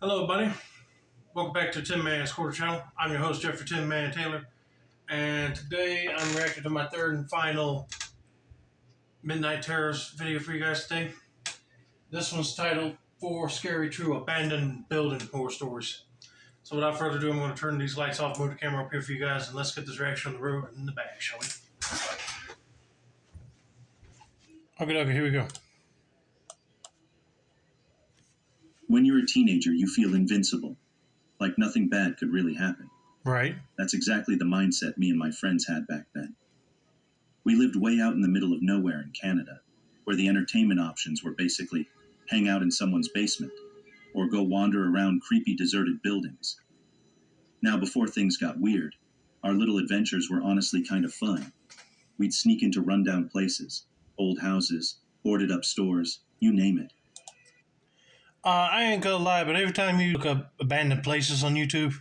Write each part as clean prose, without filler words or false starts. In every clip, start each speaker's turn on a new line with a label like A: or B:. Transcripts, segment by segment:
A: Hello, buddy. Welcome back to Tin Man's Quarter Channel. I'm your host, Jeffrey Tin Man Taylor, and today I'm reacting to my third and final Midnight Terrors video for you guys today. This one's titled Four Scary True Abandoned Building Horror Stories. So without further ado, I'm going to turn these lights off, move the camera up here for you guys, and let's get this reaction on the road and in the bag, shall we? Okay, here we go.
B: When you're a teenager, you feel invincible, like nothing bad could really happen.
A: Right.
B: That's exactly the mindset me and my friends had back then. We lived way out in the middle of nowhere in Canada, where the entertainment options were basically hang out in someone's basement or go wander around creepy deserted buildings. Now, before things got weird, our little adventures were honestly kind of fun. We'd sneak into rundown places, old houses, boarded up stores, you name it.
A: I ain't gonna lie, but every time you look up abandoned places on YouTube,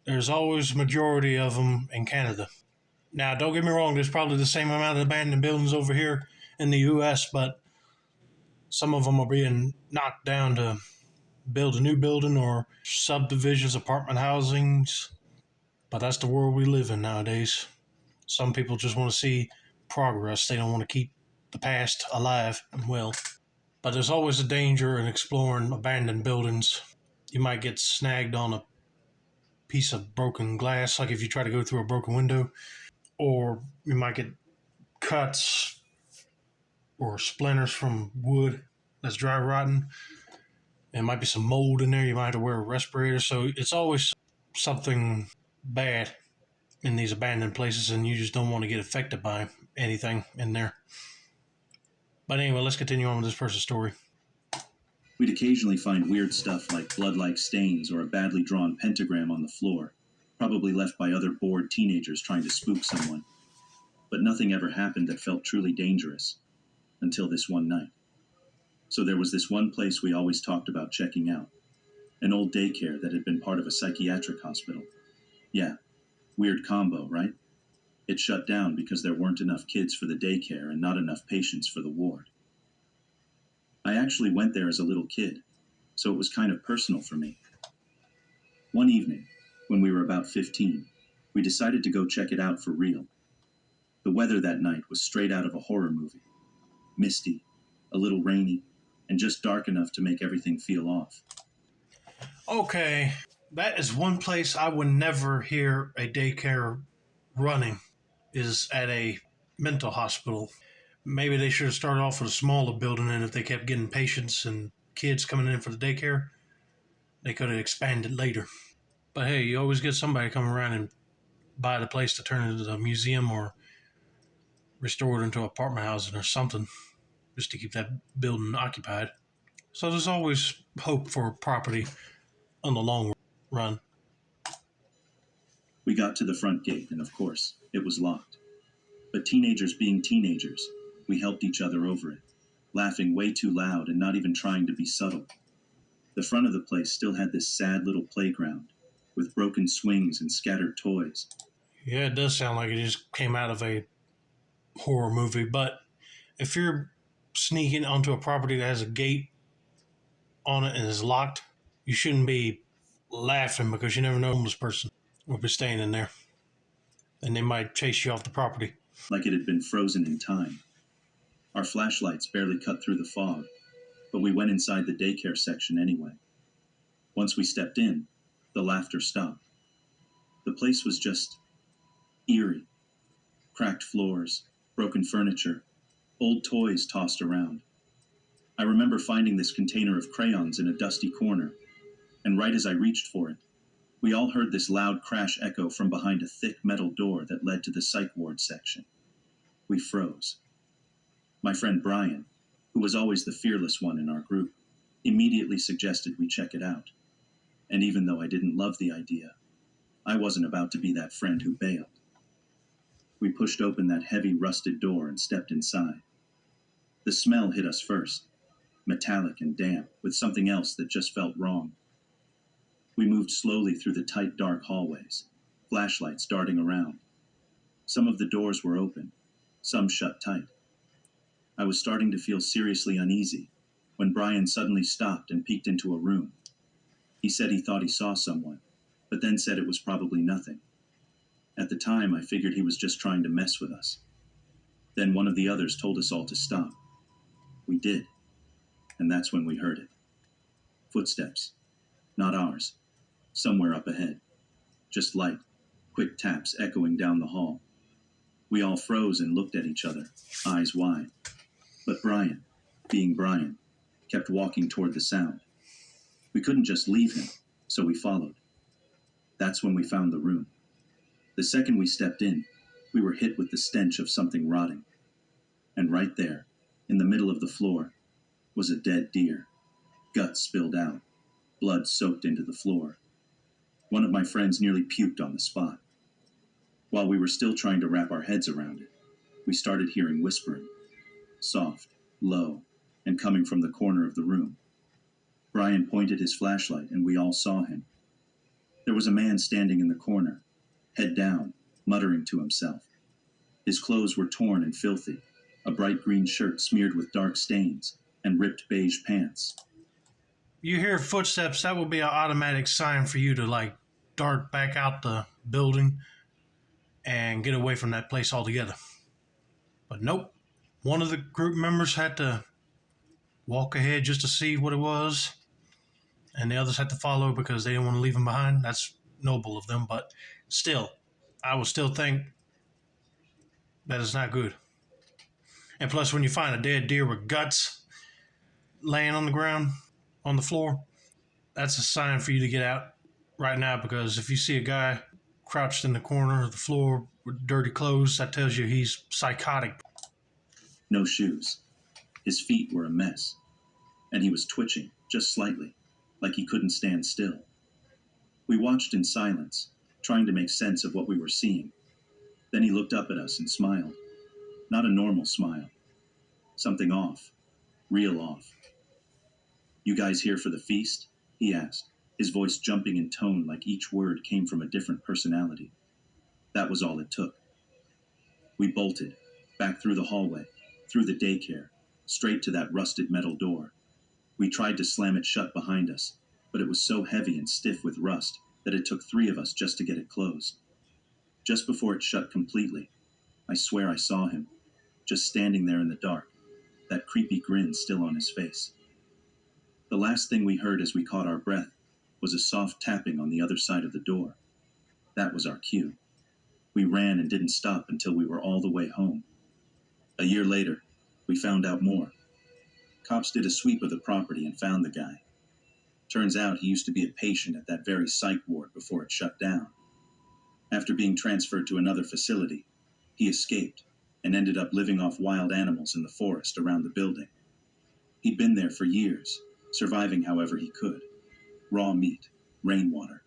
A: there's always a majority of them in Canada. Now, don't get me wrong, there's probably the same amount of abandoned buildings over here in the U.S., but some of them are being knocked down to build a new building or subdivisions, apartment housings. But that's the world we live in nowadays. Some people just want to see progress. They don't want to keep the past alive and well. But there's always a danger in exploring abandoned buildings. You might get snagged on a piece of broken glass, like if you try to go through a broken window, or you might get cuts or splinters from wood that's dry rotten. There might be some mold in there. You might have to wear a respirator. So it's always something bad in these abandoned places, and you just don't want to get affected by anything in there. But anyway, let's continue on with this person's story.
B: We'd occasionally find weird stuff like blood-like stains or a badly drawn pentagram on the floor, probably left by other bored teenagers trying to spook someone. But nothing ever happened that felt truly dangerous, until this one night. So there was this one place we always talked about checking out, an old daycare that had been part of a psychiatric hospital. Yeah, weird combo, right? It shut down because there weren't enough kids for the daycare and not enough patients for the ward. I actually went there as a little kid, so it was kind of personal for me. One evening, when we were about 15, we decided to go check it out for real. The weather that night was straight out of a horror movie. Misty, a little rainy, and just dark enough to make everything feel off.
A: Okay, that is one place I would never hear a daycare running, is at a mental hospital. Maybe they should have started off with a smaller building, and if they kept getting patients and kids coming in for the daycare, they could have expanded later. But hey, you always get somebody come around and buy the place to turn it into a museum or restore it into apartment housing or something, just to keep that building occupied. So there's always hope for property on the long run.
B: We got to the front gate, and of course, it was locked. But teenagers being teenagers, we helped each other over it, laughing way too loud and not even trying to be subtle. The front of the place still had this sad little playground, with broken swings and scattered toys.
A: Yeah, it does sound like it just came out of a horror movie, but if you're sneaking onto a property that has a gate on it and is locked, you shouldn't be laughing, because you never know, a homeless person will be staying in there and they might chase you off the property.
B: Like it had been frozen in time. Our flashlights barely cut through the fog, but we went inside the daycare section anyway. Once we stepped in, the laughter stopped. The place was just eerie. Cracked floors, broken furniture, old toys tossed around. I remember finding this container of crayons in a dusty corner, and right as I reached for it, we all heard this loud crash echo from behind a thick metal door that led to the psych ward section. We froze. My friend Brian, who was always the fearless one in our group, immediately suggested we check it out. And even though I didn't love the idea, I wasn't about to be that friend who bailed. We pushed open that heavy, rusted door and stepped inside. The smell hit us first, metallic and damp, with something else that just felt wrong. We moved slowly through the tight, dark hallways, flashlights darting around. Some of the doors were open, some shut tight. I was starting to feel seriously uneasy when Brian suddenly stopped and peeked into a room. He said he thought he saw someone, but then said it was probably nothing. At the time, I figured he was just trying to mess with us. Then one of the others told us all to stop. We did, and that's when we heard it. Footsteps. Not ours. Somewhere up ahead. Just light, quick taps echoing down the hall. We all froze and looked at each other, eyes wide. But Brian, being Brian, kept walking toward the sound. We couldn't just leave him, so we followed. That's when we found the room. The second we stepped in, we were hit with the stench of something rotting. And right there, in the middle of the floor, was a dead deer. Guts spilled out, blood soaked into the floor. One of my friends nearly puked on the spot. While we were still trying to wrap our heads around it, we started hearing whispering, soft, low, and coming from the corner of the room. Brian pointed his flashlight and we all saw him. There was a man standing in the corner, head down, muttering to himself. His clothes were torn and filthy, a bright green shirt smeared with dark stains, and ripped beige pants.
A: You hear footsteps, that will be an automatic sign for you to dart back out the building and get away from that place altogether. But nope, one of the group members had to walk ahead just to see what it was, and the others had to follow because they didn't want to leave him behind. That's noble of them, but still, I would still think that it's not good. And plus, when you find a dead deer with guts laying on the ground, on the floor, that's a sign for you to get out right now, because if you see a guy crouched in the corner of the floor with dirty clothes, that tells you he's psychotic.
B: No shoes. His feet were a mess, and he was twitching, just slightly, like he couldn't stand still. We watched in silence, trying to make sense of what we were seeing. Then he looked up at us and smiled. Not a normal smile. Something off. Real off. "You guys here for the feast?" he asked, his voice jumping in tone like each word came from a different personality. That was all it took. We bolted, back through the hallway, through the daycare, straight to that rusted metal door. We tried to slam it shut behind us, but it was so heavy and stiff with rust that it took 3 of us just to get it closed. Just before it shut completely, I swear I saw him, just standing there in the dark, that creepy grin still on his face. The last thing we heard as we caught our breath was a soft tapping on the other side of the door. That was our cue. We ran and didn't stop until we were all the way home. A year later, we found out more. Cops did a sweep of the property and found the guy. Turns out he used to be a patient at that very psych ward before it shut down. After being transferred to another facility, he escaped and ended up living off wild animals in the forest around the building. He'd been there for years, surviving however he could. Raw meat, rainwater,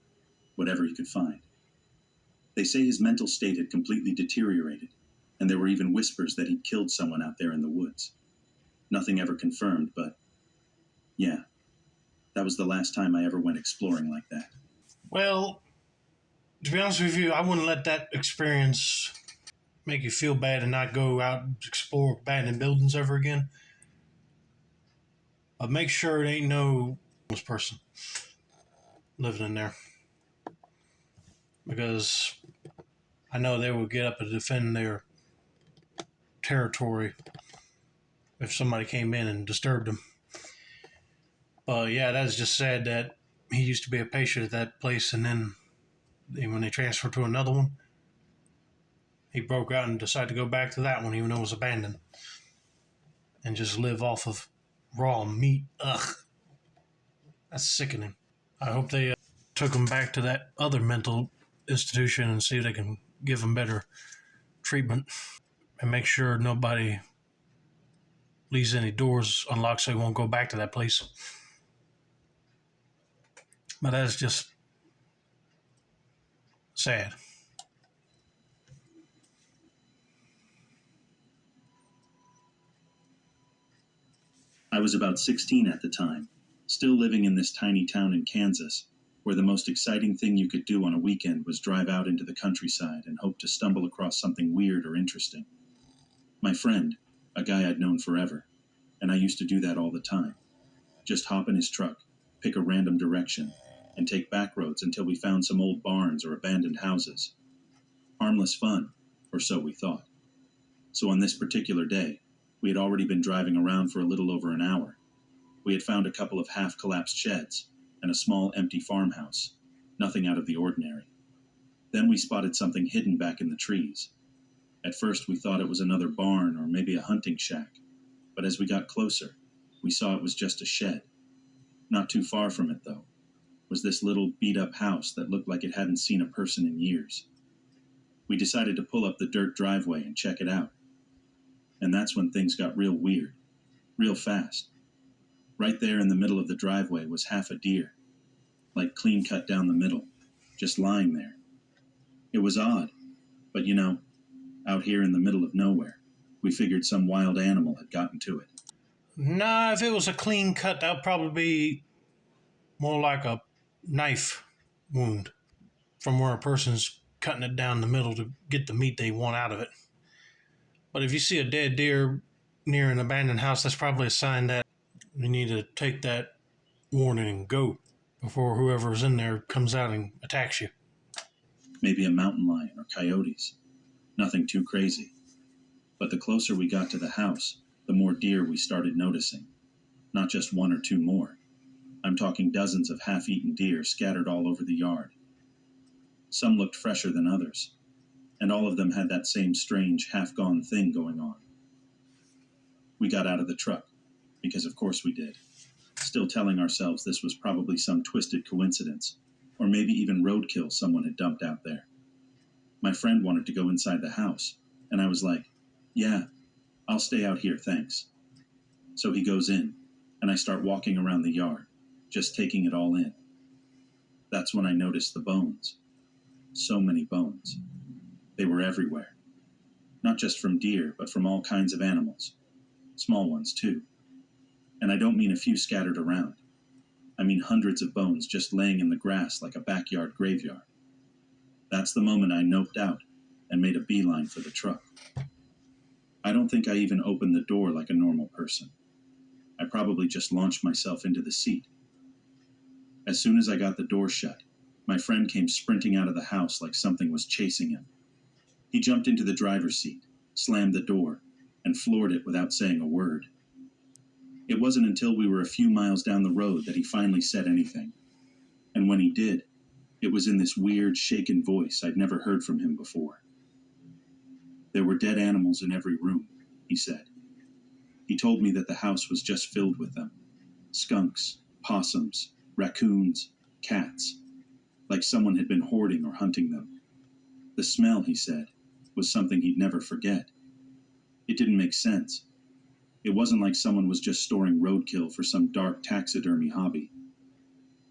B: whatever he could find. They say his mental state had completely deteriorated, and there were even whispers that he'd killed someone out there in the woods. Nothing ever confirmed, but yeah, that was the last time I ever went exploring like that.
A: Well, to be honest with you, I wouldn't let that experience make you feel bad and not go out and explore abandoned buildings ever again. But make sure it ain't no homeless person living in there, because I know they will get up and defend their territory if somebody came in and disturbed them. But yeah, that's just sad that he used to be a patient at that place, and then when they transferred to another one, he broke out and decided to go back to that one even though it was abandoned and just live off of raw meat. Ugh, that's sickening. I hope they took him back to that other mental institution and see if they can give him better treatment and make sure nobody leaves any doors unlocked so he won't go back to that place. But that's just sad.
B: I was about 16 at the time, still living in this tiny town in Kansas, where the most exciting thing you could do on a weekend was drive out into the countryside and hope to stumble across something weird or interesting. My friend, a guy I'd known forever, and I used to do that all the time. Just hop in his truck, pick a random direction, and take back roads until we found some old barns or abandoned houses. Harmless fun, or so we thought. So on this particular day, we had already been driving around for a little over an hour. We had found a couple of half-collapsed sheds and a small empty farmhouse. Nothing out of the ordinary. Then we spotted something hidden back in the trees. At first we thought it was another barn or maybe a hunting shack, but as we got closer, we saw it was just a shed. Not too far from it, though, was this little beat-up house that looked like it hadn't seen a person in years. We decided to pull up the dirt driveway and check it out. And that's when things got real weird, real fast. Right there in the middle of the driveway was half a deer, like clean cut down the middle, just lying there. It was odd, but out here in the middle of nowhere, we figured some wild animal had gotten to it.
A: Nah, if it was a clean cut, that would probably be more like a knife wound from where a person's cutting it down the middle to get the meat they want out of it. But if you see a dead deer near an abandoned house, that's probably a sign that you need to take that warning and go before whoever's in there comes out and attacks you.
B: Maybe a mountain lion or coyotes. Nothing too crazy. But the closer we got to the house, the more deer we started noticing. Not just one or two more. I'm talking dozens of half-eaten deer scattered all over the yard. Some looked fresher than others, and all of them had that same strange, half-gone thing going on. We got out of the truck, because of course we did, still telling ourselves this was probably some twisted coincidence, or maybe even roadkill someone had dumped out there. My friend wanted to go inside the house, and I was like, yeah, I'll stay out here, thanks. So he goes in, and I start walking around the yard, just taking it all in. That's when I noticed the bones. So many bones. They were everywhere. Not just from deer, but from all kinds of animals. Small ones, too. And I don't mean a few scattered around. I mean hundreds of bones just laying in the grass like a backyard graveyard. That's the moment I noped out and made a beeline for the truck. I don't think I even opened the door like a normal person. I probably just launched myself into the seat. As soon as I got the door shut, my friend came sprinting out of the house like something was chasing him. He jumped into the driver's seat, slammed the door, and floored it without saying a word. It wasn't until we were a few miles down the road that he finally said anything. And when he did, it was in this weird, shaken voice I'd never heard from him before. There were dead animals in every room, he said. He told me that the house was just filled with them. Skunks, possums, raccoons, cats. Like someone had been hoarding or hunting them. The smell, he said, was something he'd never forget. It didn't make sense. It wasn't like someone was just storing roadkill for some dark taxidermy hobby.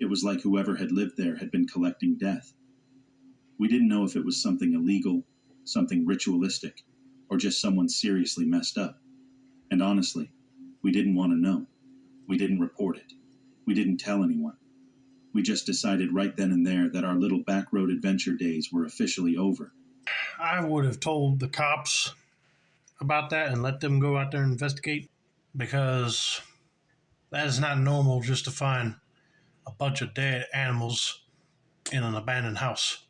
B: It was like whoever had lived there had been collecting death. We didn't know if it was something illegal, something ritualistic, or just someone seriously messed up. And honestly, we didn't want to know. We didn't report it. We didn't tell anyone. We just decided right then and there that our little back road adventure days were officially over.
A: I would have told the cops about that and let them go out there and investigate, because that is not normal just to find a bunch of dead animals in an abandoned house.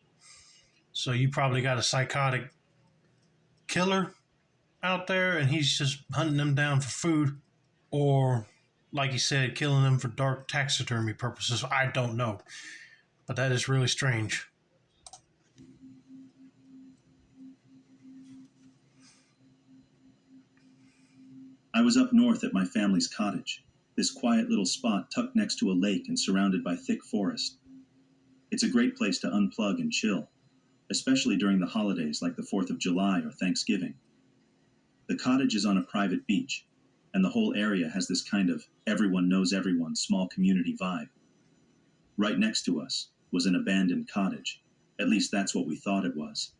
A: So you probably got a psychotic killer out there and he's just hunting them down for food, or like he said, killing them for dark taxidermy purposes. I don't know, but that is really strange.
B: I was up north at my family's cottage, this quiet little spot tucked next to a lake and surrounded by thick forest. It's a great place to unplug and chill, especially during the holidays like the 4th of July or Thanksgiving. The cottage is on a private beach, and the whole area has this kind of everyone knows everyone small community vibe. Right next to us was an abandoned cottage. At least that's what we thought it was.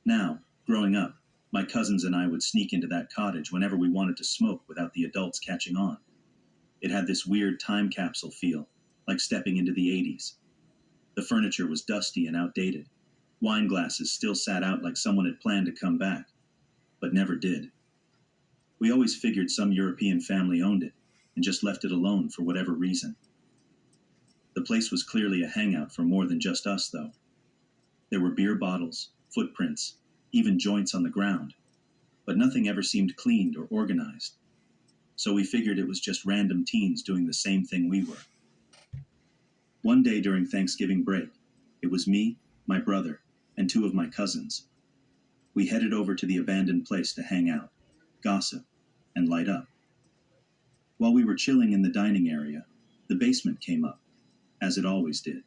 B: Now, growing up, my cousins and I would sneak into that cottage whenever we wanted to smoke without the adults catching on. It had this weird time capsule feel, like stepping into the 80s. The furniture was dusty and outdated. Wine glasses still sat out like someone had planned to come back, but never did. We always figured some European family owned it and just left it alone for whatever reason. The place was clearly a hangout for more than just us, though. There were beer bottles, footprints, even joints on the ground, but nothing ever seemed cleaned or organized. So we figured it was just random teens doing the same thing we were. One day during Thanksgiving break, it was me, my brother, and two of my cousins. We headed over to the abandoned place to hang out, gossip, and light up. While we were chilling in the dining area, the basement came up, as it always did.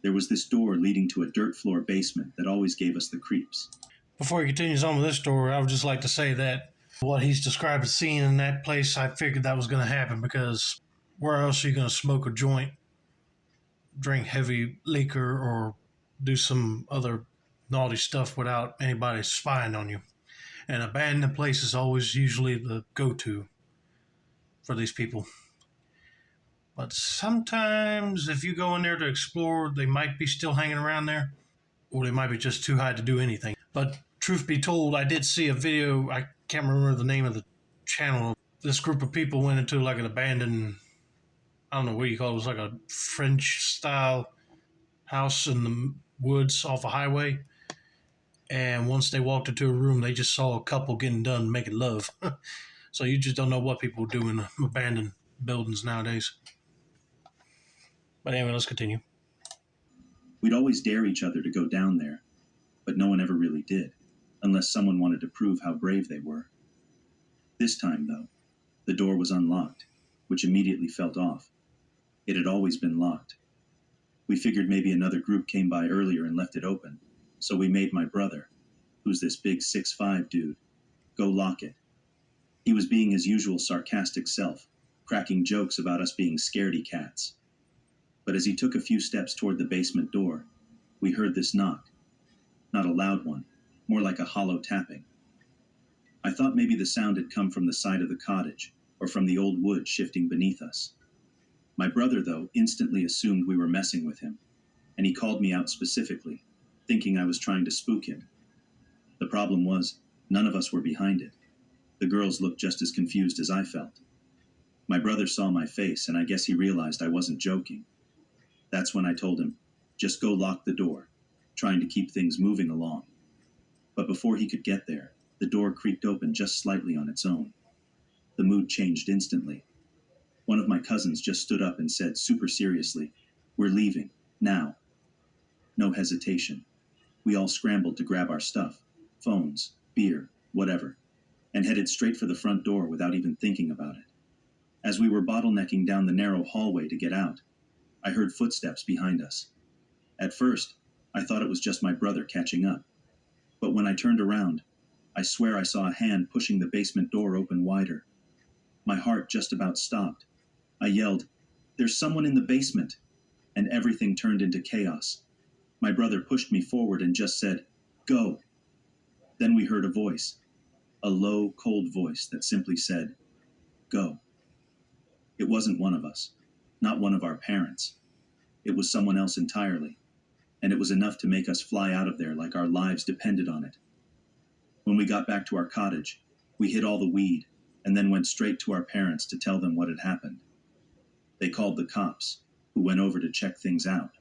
B: There was this door leading to a dirt floor basement that always gave us the creeps.
A: Before he continues on with this story, I would just like to say that what he's described as seeing in that place, I figured that was going to happen because where else are you going to smoke a joint, drink heavy liquor, or do some other naughty stuff without anybody spying on you? And abandoned place is always usually the go-to for these people. But sometimes if you go in there to explore, they might be still hanging around there, or they might be just too high to do anything. But truth be told, I did see a video, I can't remember the name of the channel. This group of people went into like an abandoned, I don't know what you call it, it was like a French style house in the woods off a highway. And once they walked into a room, they just saw a couple getting done making love. So you just don't know what people do in abandoned buildings nowadays. But anyway, let's continue.
B: We'd always dare each other to go down there, but no one ever really did, unless someone wanted to prove how brave they were. This time, though, the door was unlocked, which immediately felt off. It had always been locked. We figured maybe another group came by earlier and left it open, so we made my brother, who's this big 6'5" dude, go lock it. He was being his usual sarcastic self, cracking jokes about us being scaredy cats. But as he took a few steps toward the basement door, we heard this knock. Not a loud one, more like a hollow tapping. I thought maybe the sound had come from the side of the cottage, or from the old wood shifting beneath us. My brother, though, instantly assumed we were messing with him, and he called me out specifically, thinking I was trying to spook him. The problem was, none of us were behind it. The girls looked just as confused as I felt. My brother saw my face, and I guess he realized I wasn't joking. That's when I told him, just go lock the door, trying to keep things moving along. But before he could get there, the door creaked open just slightly on its own. The mood changed instantly. One of my cousins just stood up and said super seriously, "We're leaving, now." No hesitation. We all scrambled to grab our stuff, phones, beer, whatever, and headed straight for the front door without even thinking about it. As we were bottlenecking down the narrow hallway to get out, I heard footsteps behind us. At first, I thought it was just my brother catching up. But when I turned around, I swear I saw a hand pushing the basement door open wider. My heart just about stopped. I yelled, "There's someone in the basement!" And everything turned into chaos. My brother pushed me forward and just said, "Go." Then we heard a voice, a low, cold voice that simply said, "Go." It wasn't one of us, not one of our parents. It was someone else entirely, and it was enough to make us fly out of there like our lives depended on it. When we got back to our cottage, we hid all the weed and then went straight to our parents to tell them what had happened. They called the cops, who went over to check things out.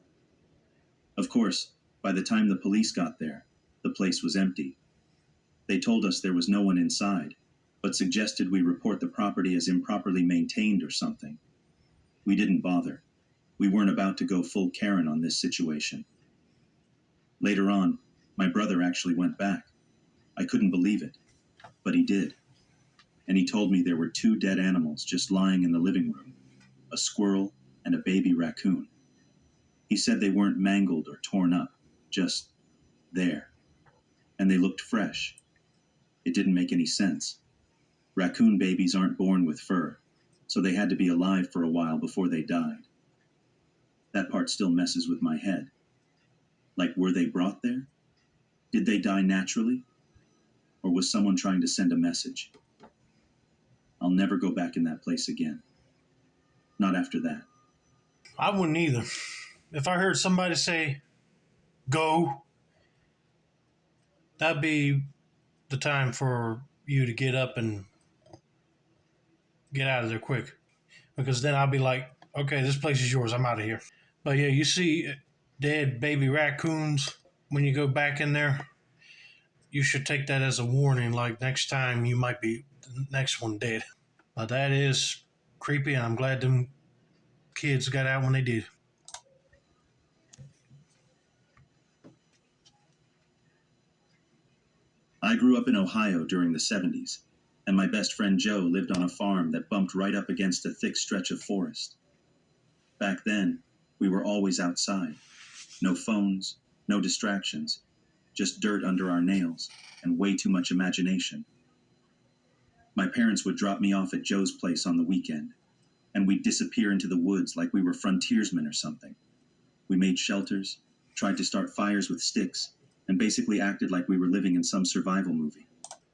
B: Of course, by the time the police got there, the place was empty. They told us there was no one inside, but suggested we report the property as improperly maintained or something. We didn't bother. We weren't about to go full Karen on this situation. Later on, my brother actually went back. I couldn't believe it, but he did. And he told me there were 2 dead animals just lying in the living room, a squirrel and a baby raccoon. He said they weren't mangled or torn up, just there. And they looked fresh. It didn't make any sense. Raccoon babies aren't born with fur, so they had to be alive for a while before they died. That part still messes with my head. Like, were they brought there? Did they die naturally? Or was someone trying to send a message? I'll never go back in that place again. Not after that.
A: I wouldn't either. If I heard somebody say, "Go," that'd be the time for you to get up and get out of there quick. Because then I'll be like, Okay, this place is yours. I'm out of here. But yeah, you see dead baby raccoons when you go back in there. You should take that as a warning. Like next time, you might be the next one dead. But that is creepy, and I'm glad them kids got out when they did.
B: I grew up in Ohio during the 70s, and my best friend Joe lived on a farm that bumped right up against a thick stretch of forest. Back then, we were always outside. No phones, no distractions, just dirt under our nails and way too much imagination. My parents would drop me off at Joe's place on the weekend, and we'd disappear into the woods like we were frontiersmen or something. We made shelters, tried to start fires with sticks, and basically acted like we were living in some survival movie.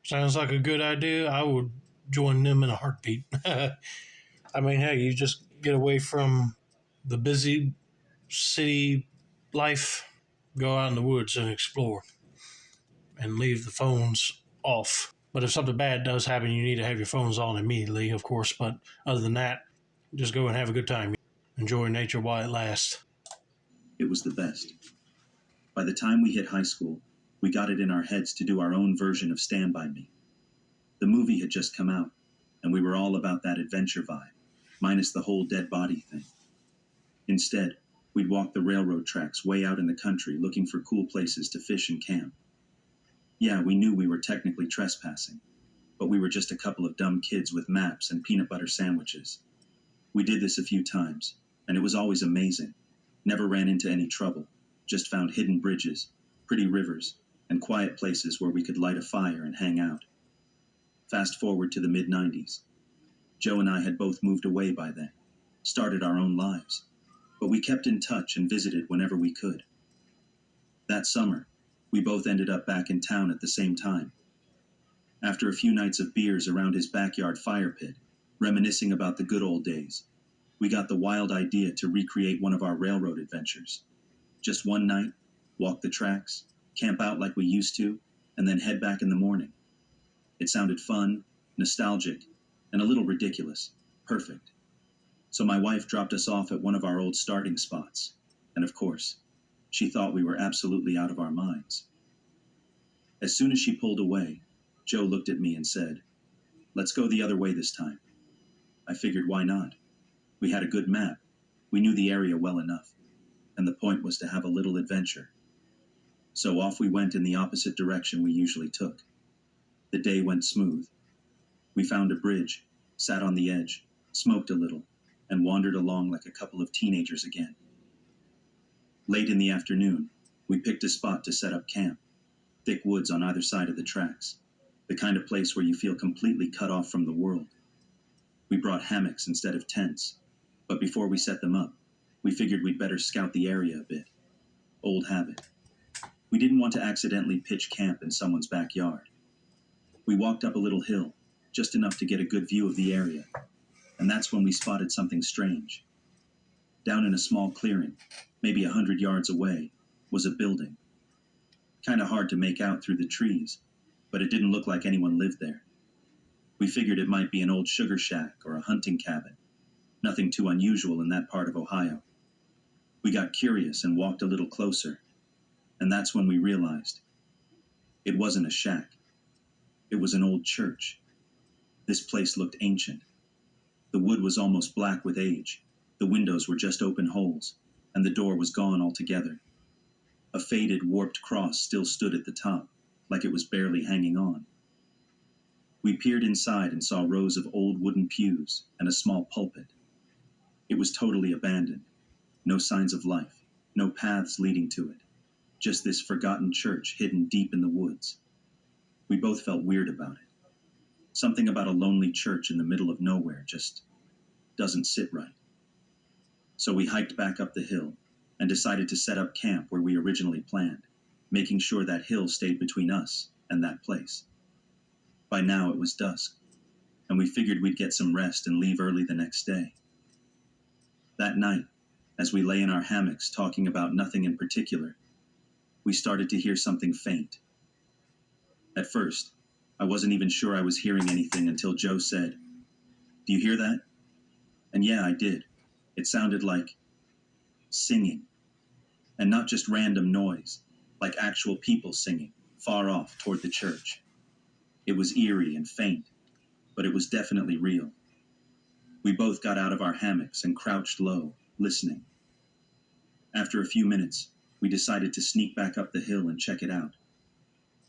A: Sounds like a good idea. I would join them in a heartbeat. I mean, hey, you just get away from the busy city life, go out in the woods and explore, and leave the phones off. But if something bad does happen, you need to have your phones on immediately, of course. But other than that, just go and have a good time. Enjoy nature while it lasts.
B: It was the best. By the time we hit high school, we got it in our heads to do our own version of Stand By Me. The movie had just come out, and we were all about that adventure vibe, minus the whole dead body thing. Instead, we'd walk the railroad tracks way out in the country looking for cool places to fish and camp. Yeah, we knew we were technically trespassing, but we were just a couple of dumb kids with maps and peanut butter sandwiches. We did this a few times, and it was always amazing. Never ran into any trouble, just found hidden bridges, pretty rivers, and quiet places where we could light a fire and hang out. Fast forward to the mid-90s. Joe and I had both moved away by then, started our own lives, but we kept in touch and visited whenever we could. That summer, we both ended up back in town at the same time. After a few nights of beers around his backyard fire pit, reminiscing about the good old days, we got the wild idea to recreate one of our railroad adventures. Just one night, walk the tracks, camp out like we used to, and then head back in the morning. It sounded fun, nostalgic, and a little ridiculous. Perfect. So my wife dropped us off at one of our old starting spots, and of course, she thought we were absolutely out of our minds. As soon as she pulled away, Joe looked at me and said, "Let's go the other way this time." I figured, why not? We had a good map. We knew the area well enough, and the point was to have a little adventure. So off we went in the opposite direction we usually took. The day went smooth. We found a bridge, sat on the edge, smoked a little, and wandered along like a couple of teenagers again. Late in the afternoon, we picked a spot to set up camp. Thick woods on either side of the tracks, the kind of place where you feel completely cut off from the world. We brought hammocks instead of tents, but before we set them up, we figured we'd better scout the area a bit. Old habit. We didn't want to accidentally pitch camp in someone's backyard. We walked up a little hill, just enough to get a good view of the area, and that's when we spotted something strange. Down in a small clearing, maybe 100 yards away, was a building. Kind of hard to make out through the trees, but it didn't look like anyone lived there. We figured it might be an old sugar shack or a hunting cabin. Nothing too unusual in that part of Ohio. We got curious and walked a little closer, and that's when we realized it wasn't a shack. It was an old church. This place looked ancient. The wood was almost black with age. The windows were just open holes, and the door was gone altogether. A faded, warped cross still stood at the top, like it was barely hanging on. We peered inside and saw rows of old wooden pews and a small pulpit. It was totally abandoned. No signs of life, no paths leading to it. Just this forgotten church hidden deep in the woods. We both felt weird about it. Something about a lonely church in the middle of nowhere just doesn't sit right. So we hiked back up the hill and decided to set up camp where we originally planned, making sure that hill stayed between us and that place. By now it was dusk, and we figured we'd get some rest and leave early the next day. That night, as we lay in our hammocks talking about nothing in particular, we started to hear something faint. At first, I wasn't even sure I was hearing anything until Joe said, "Do you hear that?" And yeah, I did. It sounded like singing, and not just random noise, like actual people singing, far off toward the church. It was eerie and faint, but it was definitely real. We both got out of our hammocks and crouched low, listening. After a few minutes, we decided to sneak back up the hill and check it out.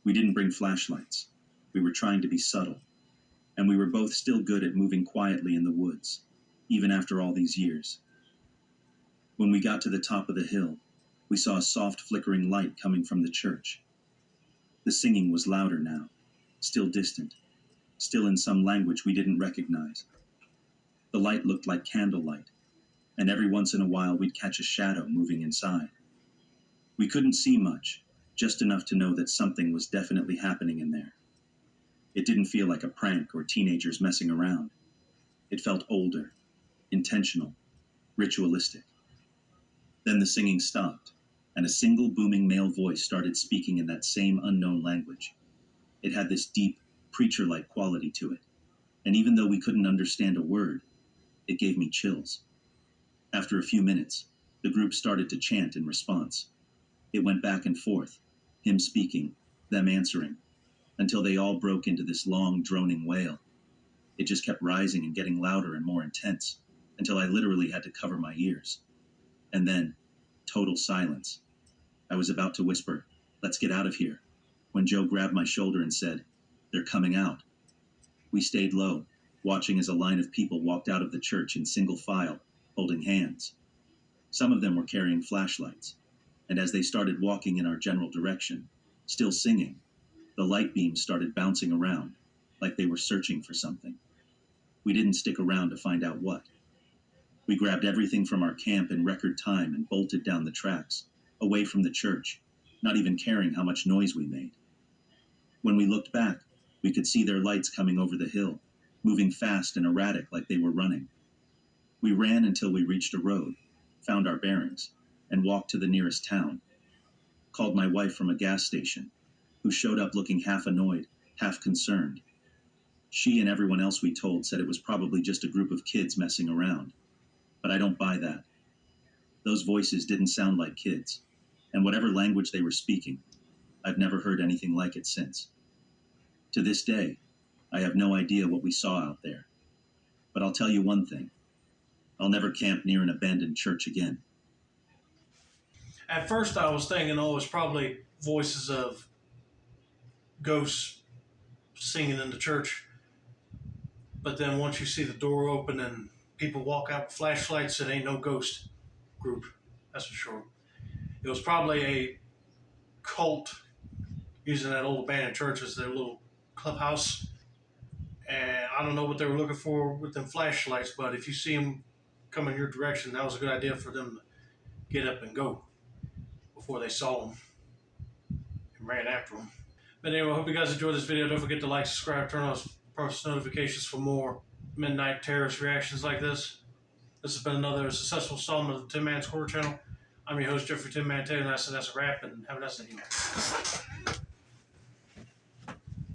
B: We didn't bring flashlights. We were trying to be subtle, and we were both still good at moving quietly in the woods, even after all these years. When we got to the top of the hill, we saw a soft flickering light coming from the church. The singing was louder now, still distant, still in some language we didn't recognize. The light looked like candlelight, and every once in a while we'd catch a shadow moving inside. We couldn't see much, just enough to know that something was definitely happening in there. It didn't feel like a prank or teenagers messing around. It felt older, intentional, ritualistic. Then the singing stopped, and a single booming male voice started speaking in that same unknown language. It had this deep, preacher-like quality to it, and even though we couldn't understand a word, it gave me chills. After a few minutes, the group started to chant in response. It went back and forth, him speaking, them answering, until they all broke into this long, droning wail. It just kept rising and getting louder and more intense, until I literally had to cover my ears. And then, total silence. I was about to whisper, "Let's get out of here," when Joe grabbed my shoulder and said, "They're coming out." We stayed low, watching as a line of people walked out of the church in single file, holding hands. Some of them were carrying flashlights, and as they started walking in our general direction, still singing, the light beams started bouncing around, like they were searching for something. We didn't stick around to find out what. We grabbed everything from our camp in record time and bolted down the tracks, away from the church, not even caring how much noise we made. When we looked back, we could see their lights coming over the hill, moving fast and erratic like they were running. We ran until we reached a road, found our bearings, and walked to the nearest town. Called my wife from a gas station, who showed up looking half annoyed, half concerned. She and everyone else we told said it was probably just a group of kids messing around. But I don't buy that. Those voices didn't sound like kids, and whatever language they were speaking, I've never heard anything like it since. To this day, I have no idea what we saw out there. But I'll tell you one thing. I'll never camp near an abandoned church again.
A: At first, I was thinking, oh, it's probably voices of ghosts singing in the church. But then once you see the door open and people walk out with flashlights, it ain't no ghost group. That's for sure. It was probably a cult using that old abandoned church as their little clubhouse. And I don't know what they were looking for with them flashlights, but if you see them come in your direction, that was a good idea for them to get up and go before they saw them and ran after them. But anyway, I hope you guys enjoyed this video. Don't forget to like, subscribe, turn on post notifications for more midnight terrorist reactions like this. This has been another successful installment of the Tin Man's Horror Channel. I'm your host, Jeffrey Tin Man Taylor, and that's a wrap, and have a nice day.